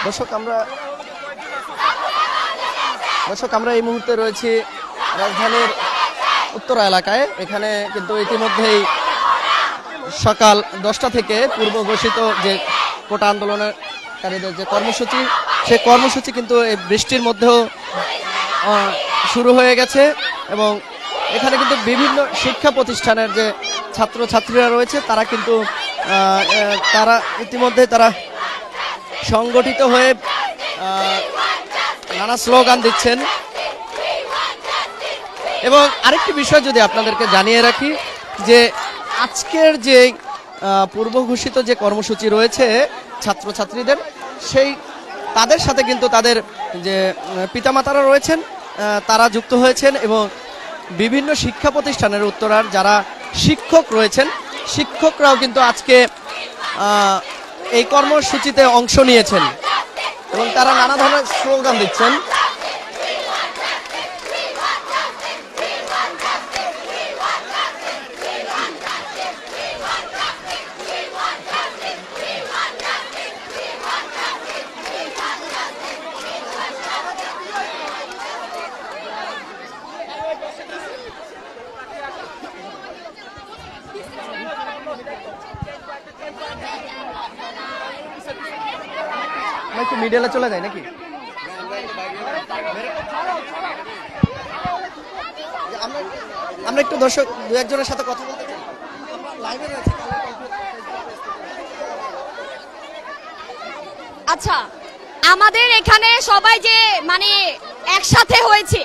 দর্শক আমরা এই মুহূর্তে রয়েছি রাজধানীর উত্তরা এলাকায়। এখানে কিন্তু ইতিমধ্যেই সকাল 10টা থেকে পূর্ব ঘোষিত যে কোটা আন্দোলনকারীদের যে কর্মসূচি, সেই কর্মসূচি কিন্তু এই বৃষ্টির মধ্যেও শুরু হয়ে গেছে এবং এখানে কিন্তু বিভিন্ন শিক্ষা প্রতিষ্ঠানের যে ছাত্রছাত্রীরা রয়েছে তারা কিন্তু ইতিমধ্যে তারা সংগঠিত হয়ে নানা স্লোগান দিচ্ছেন। এবং আরেকটি বিষয় যদি আপনাদেরকে জানিয়ে রাখি যে আজকের যে পূর্ব ঘোষিত যে কর্মসূচি রয়েছে ছাত্রছাত্রীদের, সেই তাদের সাথে কিন্তু তাদের যে পিতামাতারা রয়েছেন তারা যুক্ত হয়েছেন এবং বিভিন্ন শিক্ষা প্রতিষ্ঠানের উত্তরার যারা শিক্ষক রয়েছেন শিক্ষকরাও কিন্তু আজকে এই কর্মসূচিতে অংশ নিয়েছেন এবং তারা নানা ধরনের স্লোগান দিচ্ছেন। একটু মিডিয়ালে চলে যায় নাকি? আমরা একটু দর্শক দু একজনের সাথে কথা বলতে চাই। আচ্ছা, আমাদের এখানে সবাই যে মানে একসাথে হয়েছে,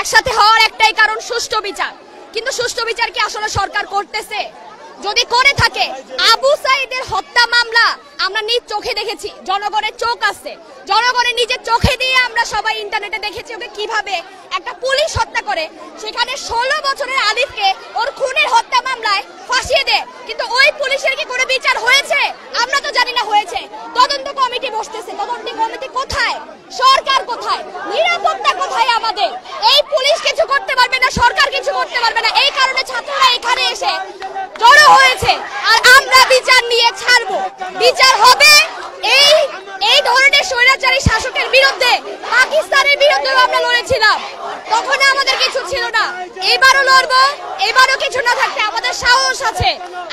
একসাথে হওয়ার একটাই কারণ সুষ্ঠু বিচার। কিন্তু সুষ্ঠু বিচার কি আসলে সরকার করতেছে? যদি করে থাকে, আবু সাইদের হত্যা মামলা আমরা নিজ চোখে দেখেছি, জনগণের চোখ আছে, জনগণের নিজের চোখে দিয়ে আমরা সবাই ইন্টারনেটে দেখেছি ওকে কিভাবে একটা পুলিশ হত্যা করে। সেখানে 16 বছরের আলিফকে ওর খুনের হত্যা মামলায় ফাঁসিয়ে দেয়, কিন্তু ওই পুলিশের কি কোনো বিচার হয়েছে? আমরা তো জানি না হয়েছে। তদন্ত কমিটি বসতেছে, তদন্ত কমিটি কোথায়? সরকার কোথায়? নিরাপত্তা কোথায় আমাদের? এই পুলিশ কিছু করতে পারবে না, সরকার কিছু করতে পারবে না। এই কারণে ছাত্ররা এখানে এসে জড়ো হয়েছে আর আমরা বিচার নিয়ে ছাড়বো। বিচার হবে। এই ধরনের স্বৈরাচারী শাসকের বিরুদ্ধে, পাকিস্তানের বিরুদ্ধে আমরা লড়েছিলাম, তখন আমাদের কিছু ছিল না। এবারও লড়বো। এবারও কিছু না থাকতে আমাদের সাহস আছে।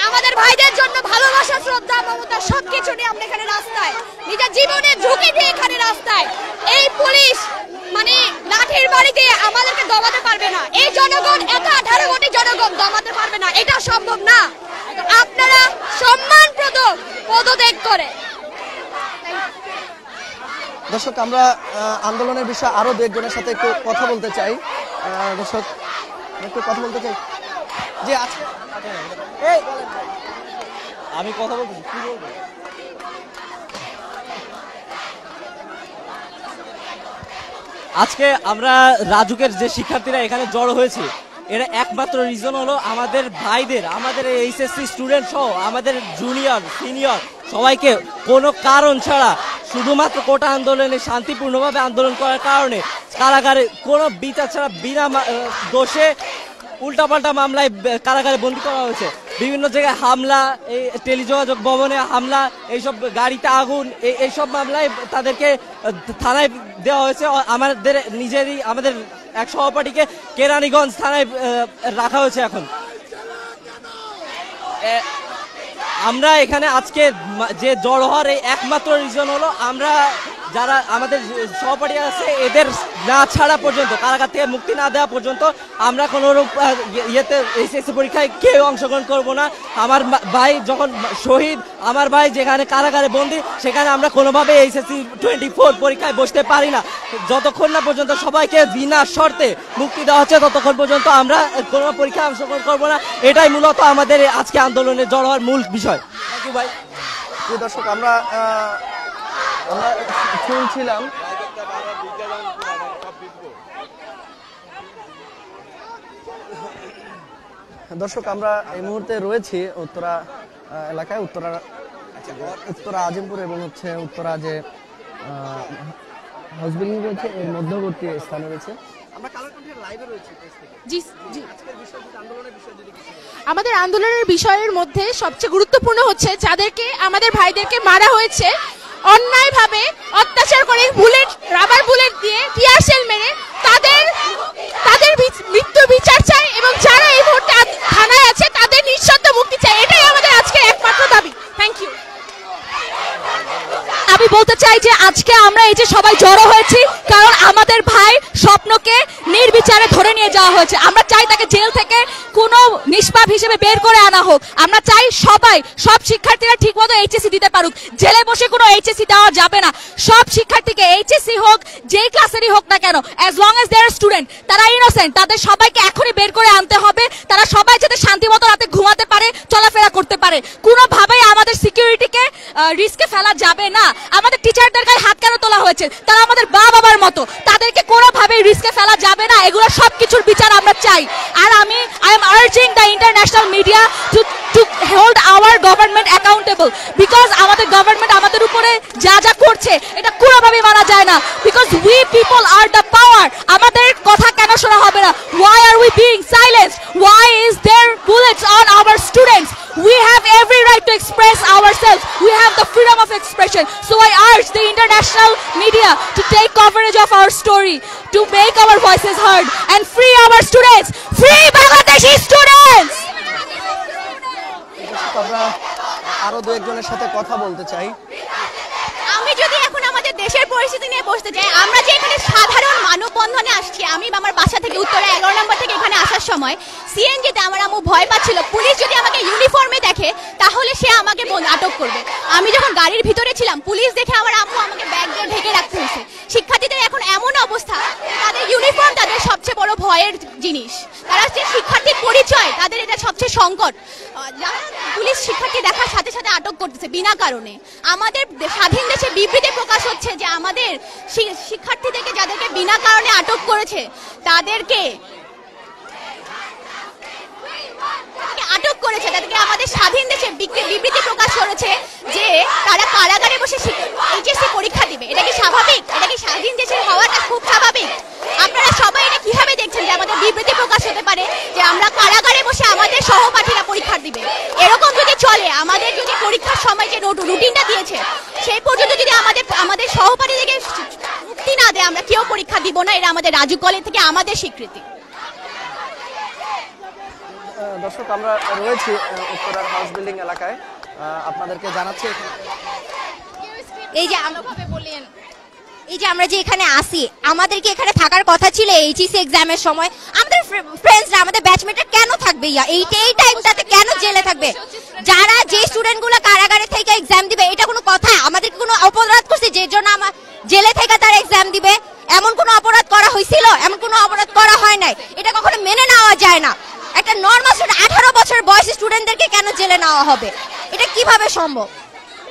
আমাদের ভাইদের জন্য ভালোবাসা, শ্রদ্ধা, মমতা সবকিছু নিয়ে আমরা এখানে রাস্তায়, নিজের জীবনের ঝুঁকি দিয়ে এখানে রাস্তায়। এই পুলিশ মানে লাঠির বাড়ি দিয়ে আমাদেরকে দমাতে পারবে না। এই জনগণ, এত 18 কোটি জনগণ দমাতে পারবে না, এটা সম্ভব না। আপনারা সম্মানপ্রদ পদত্যাগ করে। দর্শক আমরা আন্দোলনের বিষয়ে আরো দু একজনের সাথে একটু কথা বলতে চাই। দর্শক একটু কথা বলতে চাই যে আমি কথা বলতেছি, কি বলবো? আজকে আমরা রাজুকের যে শিক্ষার্থীরা এখানে জড়ো হয়েছে, এটা একমাত্র রিজন হলো আমাদের ভাইদের, আমাদের এইচএসসি স্টুডেন্ট সহ আমাদের জুনিয়র সিনিয়র সবাইকে কোনো কারণ ছাড়া শুধুমাত্র কোটা আন্দোলনে শান্তিপূর্ণভাবে আন্দোলন করার কারণে কারাগারে কোনো বিচার ছাড়া বিনা দোষে উল্টাপাল্টা মামলায় কারাগারে বন্দী করা হয়েছে। বিভিন্ন জায়গায় হামলা, এই টেলিযোগাযোগ ভবনে হামলা, এইসব গাড়িতে আগুন, এইসব মামলায় তাদেরকে থানায় দেওয়া হয়েছে। আমাদের নিজেরই আমাদের এক সহপাঠীকে কেরানীগঞ্জ থানায় রাখা হয়েছে। এখন আমরা এখানে আজকে যে জড়ো হওয়ার এই একমাত্র রিজন হলো আমরা যারা আমাদের সহপাঠী আছে এদের না ছাড়া পর্যন্ত, কারাগার থেকে মুক্তি না দেওয়া পর্যন্ত আমরা কোনোরূপ এইচএসসি পরীক্ষায় কেউ অংশগ্রহণ করব না। আমার ভাই যখন শহীদ, আমার ভাই যেখানে কারাগারে বন্দী, সেখানে আমরা কোনোভাবে এইচএসসি 24 পরীক্ষায় বসতে পারি না। যতক্ষণ না পর্যন্ত সবাইকে বিনা শর্তে মুক্তি দেওয়া হচ্ছে ততক্ষণ পর্যন্ত আমরা কোনো পরীক্ষায় অংশগ্রহণ করব না। এটাই মূলত আমাদের আজকে আন্দোলনের জড়ো হওয়ার মূল বিষয়। ভাই দর্শক আমরা শুনছিলাম দর্শক আমরা এই মুহূর্তে রয়েছি উত্তরা এলাকায়, উত্তরা আজিমপুর এবং হচ্ছে উত্তরা যে হাউস বিল্ডিং রয়েছে এর মধ্যবর্তী স্থানে রয়েছে। আমরা কালারকণ্ঠের লাইভে রয়েছি। জি জি, আমাদের আন্দোলনের বিষয়ের মধ্যে সবচেয়ে গুরুত্বপূর্ণ হচ্ছে যাদেরকে আমাদের ভাইদেরকে মারা হয়েছে, অন্যায়ভাবে অত্যাচার করে বুলেট, রাবার বুলেট দিয়ে টিয়ার শেল মেরে তাদের মৃত্যু বিচার চাই এবং যারা এই মুহূর্তে থানায় আছে তাদের নিঃশর্ত মুক্তি চাই। এটাই আমাদের আজকের একমাত্র দাবি। Thank you. আমি বলতে চাই যে আজকে আমরা এই যে সবাই জড়ো হয়েছি কারণ আমাদের ভাই স্বপ্নকে নির্বিচারে ধরে নিয়ে যাওয়া হয়েছে। আমরা চাই তাকে জেল থেকে কোনো নিষ্পাপ হিসেবে বের করে আনা হোক। আমরা চাই সব শিক্ষার্থীরা ঠিকমতো এইচএসসি দিতে পারুক। জেলে বসে কোনো এইচএসসি দেওয়া যাবে না। সব শিক্ষার্থীকে এইচএসসি হোক যেই ক্লাসেরই হোক না কেন, as long age they R student, তারা ইনোসেন্ট, তাদের সবাইকে এখনই বের করে আনতে হবে। তারা সবাই যাতে শান্তিমতো রাতে ঘুমাতে পারে, চলাফেরা করতে পারে। কোনোভাবেই আমাদের সিকিউরিটিকে রিস্কে ফেলা যাবে না। আমাদের টিচারদের গায়ে হাত কেন তোলা হয়েছে? তারা আমাদের বাবার মতো, তাদেরকে কোনোভাবেই রিস্কে ফেলা যাবে না। এগুলো সবকিছুর বিচার আমরা চাই। আর I am urging the international media to hold our government accountable because আমাদের গভর্নমেন্ট আমাদের উপরে যা করছে এটা কোনোভাবেই মানা যায় না। because we people are the power. আমাদের কথা কেন শোনা হবে না? why are we being silenced? why is there bullets on our students? we have every right to express ourselves. we have the freedom of expression. so I urge the international media to take coverage of our story, to make our voices heard and free our students. free Bangladeshi students. আমরা আরো দু একজনের সাথে কথা বলতে চাই। আমি যদি এখন আমাদের দেশের পরিস্থিতি নিয়ে বসতে চাই, আমরা যে এখানে সাধারণ মানববন্ধনে আসছি, আমি আমার বাসা থেকে উত্তরা 11 নম্বর থেকে এখানে আসার সময় সিএনজিতে আমার আম্মু ভয় পাচ্ছিল পুলিশ যদি আমাকে ইউনিফর্মে দেখে তাহলে সে আমাকে আটক করবে। আমি যখন গাড়ির ভিতরে ছিলাম পুলিশ দেখে আমার আম্মু আমাকে ব্যাগ দিয়ে ঢেকে রাখতে হয়েছে। শিক্ষার্থীদের এখন এমন অবস্থা, তাদের ইউনিফর্ম তাদের সবচেয়ে বড় ভয়ের জিনিস। তারা যে শিক্ষার্থীর পরিচয়, তাদের এটা সবচেয়ে সংকট। পুলিশ শিক্ষার্থী দেখার সাথে সাথে আটক করতেছে বিনা কারণে। আমাদের স্বাধীন দেশে বিবৃতি প্রকাশ হচ্ছে যে আমাদের শিক্ষার্থীদেরকে যাদেরকে বিনা কারণে আটক করেছে তাদেরকে তাদেরকে আমাদের স্বাধীন দেশে বিবৃতি প্রকাশ করেছে যে তারা কারাগারে বসে এইচএসসি পরীক্ষা দিবে। এটা কি স্বাভাবিক? এটা কি স্বাধীন দেশের হওয়াটা খুব স্বাভাবিক? আপনারা সবাই এটা কিভাবে দেখছেন যে আমাদের বিবৃতি প্রকাশ হতে পারে যে আমরা কারাগারে বসে আমাদের সহপাঠীরা পরীক্ষা দিবে? এরকম যদি চলে, আমাদের যদি পরীক্ষার সময় যে রুটিনটা দিয়েছে সেই পর্যন্ত যদি আমাদের সহপাঠীদেরকে মুক্তি না দেয়, আমরা কেউ পরীক্ষা দিব না। এটা আমাদের রাজু কলেজ থেকে আমাদের স্বীকৃতি। দর্শক, আমরা রয়েছি উত্তরার হাউস বিল্ডিং এলাকায়। আপনাদেরকে জানাচ্ছি এই যে আমরা যে এখানে আসি, আমাদের কি এখানে থাকার কথা ছিল এইচএসসি এক্সামের সময়? আমাদের ফ্রেন্ডসরা, আমাদের ব্যাচমেটরা কেন থাকবে? এই টাইমটাতে কেন জেলে থাকবে? যারা যে স্টুডেন্টগুলো কারাগারে থেকে এক্সাম দিবে, এটা কোনো কথা? আমাদের কোনো অপরাধ করছে যে জন্য আমার জেলে থেকে তারা এক্সাম দিবে? এমন কোনো অপরাধ করা হয়েছিল? এমন কোনো অপরাধ করা হয় নাই। এটা কখনো মেনে নেওয়া যায় না। একটা নর্মাল স্টুডেন্ট 18 বছর বয়সী স্টুডেন্টদেরকে কেন জেলে নেওয়া হবে? এটা কিভাবে সম্ভব?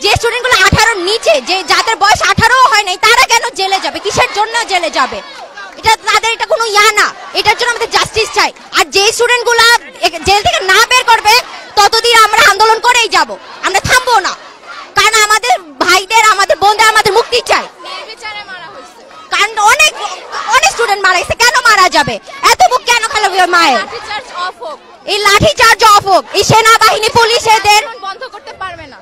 যে স্টুডেন্টগুলো 18 নিচে, যে যাদের বয়স 18ও হয় নাই, তারা কেন জেলে যাবে? কিসের জন্য জেলে যাবে? এটা তাদের এটা কোনো না। এটার জন্য আমাদের জাস্টিস চাই। আর যে স্টুডেন্টগুলো জেল থেকে না বের করবে ততদিন আমরা আন্দোলন করেই যাব, আমরা থামবো না। কারণ আমাদের ভাইদের, আমাদের বোনদের, আমাদের মুক্তি চাই। কারণ অনেক স্টুডেন্ট মারা গেছে, কেন মারা যাবে? এত বুক কেন খালাবে মায়ের? এই লাঠি চার্জ অফ হোক। এই সেনাবাহিনী, পুলিশ এদের বন্ধ করতে পারবে না,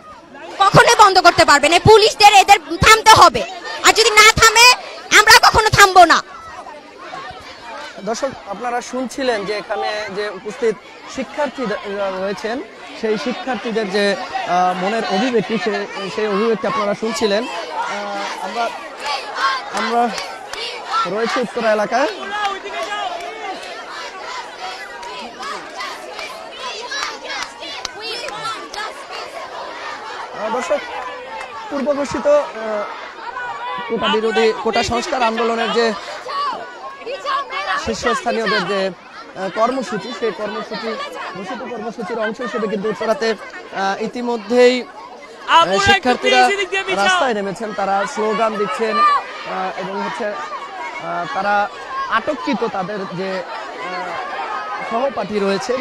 কখনোই বন্ধ করতে পারবে না। পুলিশদের এদের থামতে হবে। আর যদি না থামে আমরা কখনো থামবো না। দর্শক, আপনারা শুনছিলেন যে এখানে যে উপস্থিত শিক্ষার্থীরা রয়েছেন, সেই শিক্ষার্থীদের যে মনের অভিব্যক্তি, সেই অভিব্যক্তি আপনারা শুনছিলেন। আমরা রয়েছে উত্তরা এলাকায়। দর্শক, পূর্ব ঘোষিত কোটা বিরোধী, কোটা সংস্কার আন্দোলনের যে শীর্ষস্থানীয়দের যে কর্মসূচি, সেই ঘোষিত কর্মসূচির অংশ হিসেবে কিন্তু উত্তরাতে ইতিমধ্যেই শিক্ষার্থীরা রাস্তায় নেমেছেন। তারা স্লোগান দিচ্ছেন এবং তারা আটককৃত তাদের যে সহপাঠী রয়েছেন,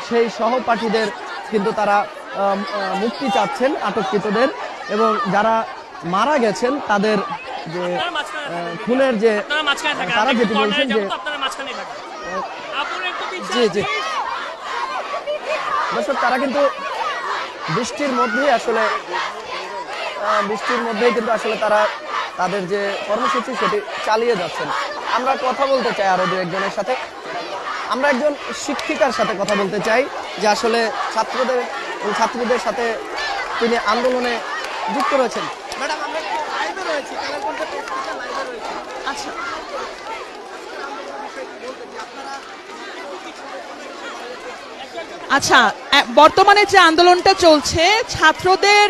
সেই সহপাঠীদের কিন্তু তারা মুক্তি চাচ্ছেন, আটককৃতদের। এবং যারা মারা গেছেন তাদের যে খুনের যে, তারা যেটি বলছেন যে জি দর্শক, তারা কিন্তু বৃষ্টির মধ্যেই আসলে বৃষ্টির মধ্যেই কিন্তু আসলে তারা তাদের যে কর্মসূচি সেটি চালিয়ে যাচ্ছেন। আমরা কথা বলতে চাই আরো দু একজনের সাথে। আমরা একজন শিক্ষিকার সাথে কথা বলতে চাই যে আসলে ছাত্রদের এবং ছাত্রীদের সাথে তিনি আন্দোলনে যুক্ত রয়েছেন। ম্যাডাম, আমরা লাইভে রয়েছি, আচ্ছা, আচ্ছা, বর্তমানে যে আন্দোলনটা চলছে ছাত্রদের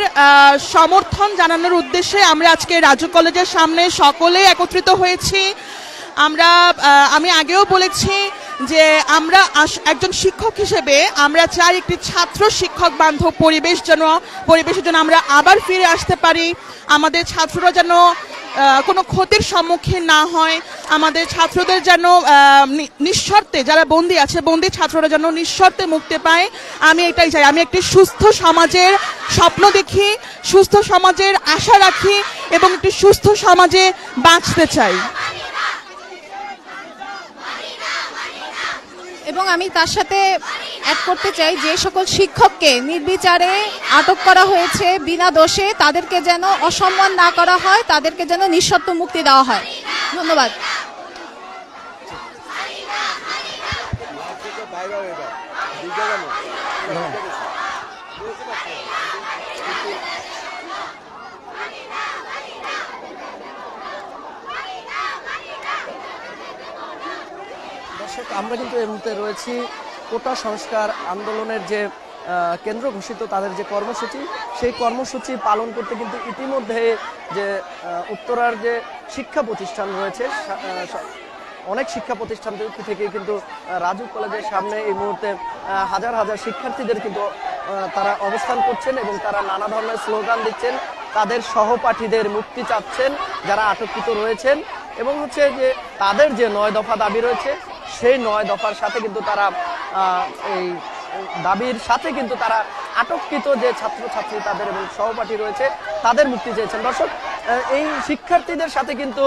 সমর্থন জানানোর উদ্দেশ্যে আমরা আজকে রাজু কলেজের সামনে সকলে একত্রিত হয়েছি। আমি আগেও বলেছি যে আমরা একজন শিক্ষক হিসেবে আমরা চাই একটি ছাত্র শিক্ষক বান্ধব পরিবেশের জন্য আমরা আবার ফিরে আসতে পারি। আমাদের ছাত্ররা যেন কোনো ক্ষতির সম্মুখীন না হয়, আমাদের ছাত্রদের যেন নিঃশর্তে, যারা বন্দী আছে বন্দী ছাত্ররা যেন নিঃশর্তে মুক্তি পায়। আমি এটাই চাই। আমি একটি সুস্থ সমাজের স্বপ্ন দেখি, সুস্থ সমাজের আশা রাখি এবং একটি সুস্থ সমাজে বাঁচতে চাই। এবং আমি তার সাথে অ্যাড করতে চাই যে সকল শিক্ষককে নির্বিচারে আটক করা হয়েছে বিনা দোষে, তাদেরকে যেন অসম্মান না করা হয়, তাদেরকে যেন নিঃশর্ত মুক্তি দেওয়া হয়। ধন্যবাদ। আমরা কিন্তু এই মুহূর্তে রয়েছি কোটা সংস্কার আন্দোলনের যে কেন্দ্র ঘোষিত তাদের যে কর্মসূচি, সেই কর্মসূচি পালন করতে কিন্তু ইতিমধ্যে যে উত্তরার যে শিক্ষা প্রতিষ্ঠান রয়েছে, অনেক শিক্ষা প্রতিষ্ঠান থেকে কিন্তু রাজু কলেজের সামনে এই মুহূর্তে হাজার হাজার শিক্ষার্থীদের কিন্তু তারা অবস্থান করছেন এবং তারা নানা ধরনের স্লোগান দিচ্ছেন, তাদের সহপাঠীদের মুক্তি চাচ্ছেন যারা আটককৃত রয়েছেন, এবং হচ্ছে যে তাদের যে 9 দফা দাবি রয়েছে সেই 9 দফার সাথে কিন্তু তারা এই দাবির সাথে কিন্তু তারা আটককৃত যে ছাত্রছাত্রী তাদের এবং সহপাঠী রয়েছে তাদের মুক্তি চেয়েছেন। দর্শক, এই শিক্ষার্থীদের সাথে কিন্তু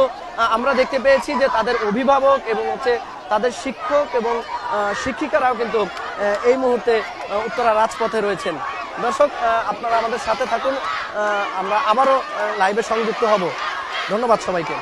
আমরা দেখতে পেয়েছি যে তাদের অভিভাবক এবং হচ্ছে তাদের শিক্ষক এবং শিক্ষিকারাও কিন্তু এই মুহূর্তে উত্তরা রাজপথে রয়েছেন। দর্শক, আপনারা আমাদের সাথে থাকুন, আমরা আবারও লাইভে সংযুক্ত হব। ধন্যবাদ সবাইকে।